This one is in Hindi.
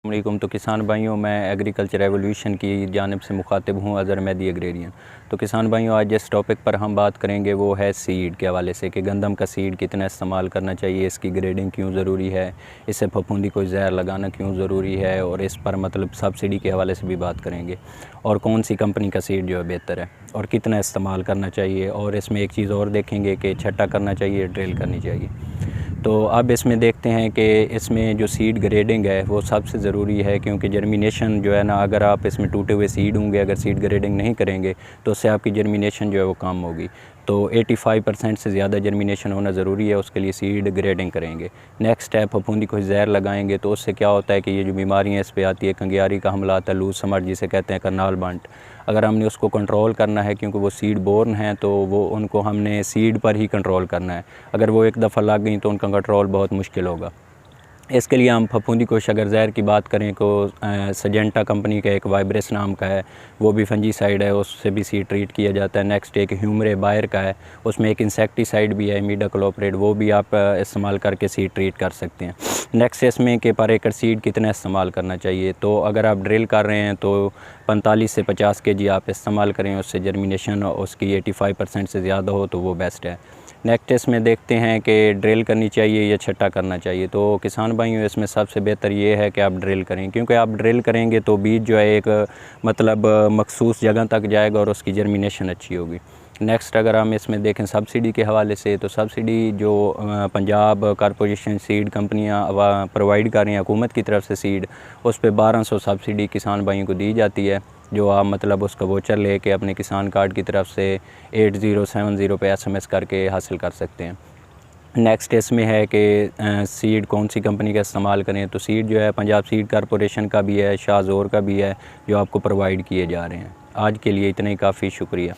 अस्सलामुअलैकुम। तो किसान भाइयों, मैं एग्रीकल्चर एवोल्यूशन की जानिब से मुखातिब हूँ अज़हर मेहदी एग्रेरियन। तो किसान भाइयों, आज जिस टॉपिक पर हम बात करेंगे वो है सीड के हवाले से कि गंदम का सीड कितना इस्तेमाल करना चाहिए, इसकी ग्रेडिंग क्यों ज़रूरी है, इससे फफूंदी कोई जहर लगाना क्यों ज़रूरी है, और इस पर मतलब सब्सिडी के हवाले से भी बात करेंगे, और कौन सी कंपनी का सीड जो है बेहतर है और कितना इस्तेमाल करना चाहिए। और इसमें एक चीज़ और देखेंगे कि छट्टा करना चाहिए, ड्रिल करनी चाहिए। तो अब इसमें देखते हैं कि इसमें जो सीड ग्रेडिंग है वो सबसे ज़रूरी है, क्योंकि जर्मिनेशन जो है ना, अगर आप इसमें टूटे हुए सीड होंगे, अगर सीड ग्रेडिंग नहीं करेंगे तो उससे आपकी जर्मिनेशन जो है वो कम होगी। तो 85% से ज़्यादा जर्मिनेशन होना ज़रूरी है, उसके लिए सीड ग्रेडिंग करेंगे। नेक्स्ट स्टेप, फफूंदी को जहर लगाएंगे तो उससे क्या होता है कि ये जो बीमारियाँ इस पर आती है, कंगियारी का हमला आता है, लूज समर जिसे कहते हैं, करनाल बंट, अगर हमने उसको कंट्रोल करना है, क्योंकि वो सीड बोर्न हैं, तो वो उनको हमने सीड पर ही कंट्रोल करना है। अगर वो एक दफ़ा लग गई तो उनका कंट्रोल बहुत मुश्किल होगा। इसके लिए हम फफूंदी कोश अगर जहर की बात करें तो सजेंटा कंपनी का एक वाइब्रेस नाम का है, वो भी फंजीसाइड है, उससे भी सीड ट्रीट किया जाता है। नेक्स्ट एक ह्यूमरे बायर का है, उसमें एक इंसेक्टिसाइड भी है, इमीडाक्लोप्रिड, वो भी आप इस्तेमाल करके सीड ट्रीट कर सकते हैं। नेक्स्ट इसमें कि पर एकड़ सीड कितना इस्तेमाल करना चाहिए, तो अगर आप ड्रिल कर रहे हैं तो 45 से 50 kg आप इस्तेमाल करें, उससे जर्मिनेशन उसकी 85% से ज़्यादा हो तो वो बेस्ट है। नेक्स्ट इसमें देखते हैं कि ड्रिल करनी चाहिए या छट्टा करना चाहिए। तो किसान भाइयों, इसमें सबसे बेहतर ये है कि आप ड्रिल करें, क्योंकि आप ड्रिल करेंगे तो बीज जो है एक मतलब मखसूस जगह तक जाएगा और उसकी जर्मिनेशन अच्छी होगी। नेक्स्ट अगर हम इसमें देखें सब्सिडी के हवाले से, तो सब्सिडी जो पंजाब कॉरपोरेशन सीड कंपनियां प्रोवाइड कर रही हैं हुकूमत की तरफ से सीड, उस पर 1200 सब्सिडी किसान भाइयों को दी जाती है, जो आप मतलब उसका वोचर लेके अपने किसान कार्ड की तरफ से 8070 पे SMS करके हासिल कर सकते हैं। नेक्स्ट इसमें है कि सीड कौन सी कंपनी का इस्तेमाल करें, तो सीड जो है पंजाब सीड कॉरपोरेशन का भी है, शाहज़ोर का भी है, जो आपको प्रोवाइड किए जा रहे हैं। आज के लिए इतना ही काफ़ी, शुक्रिया।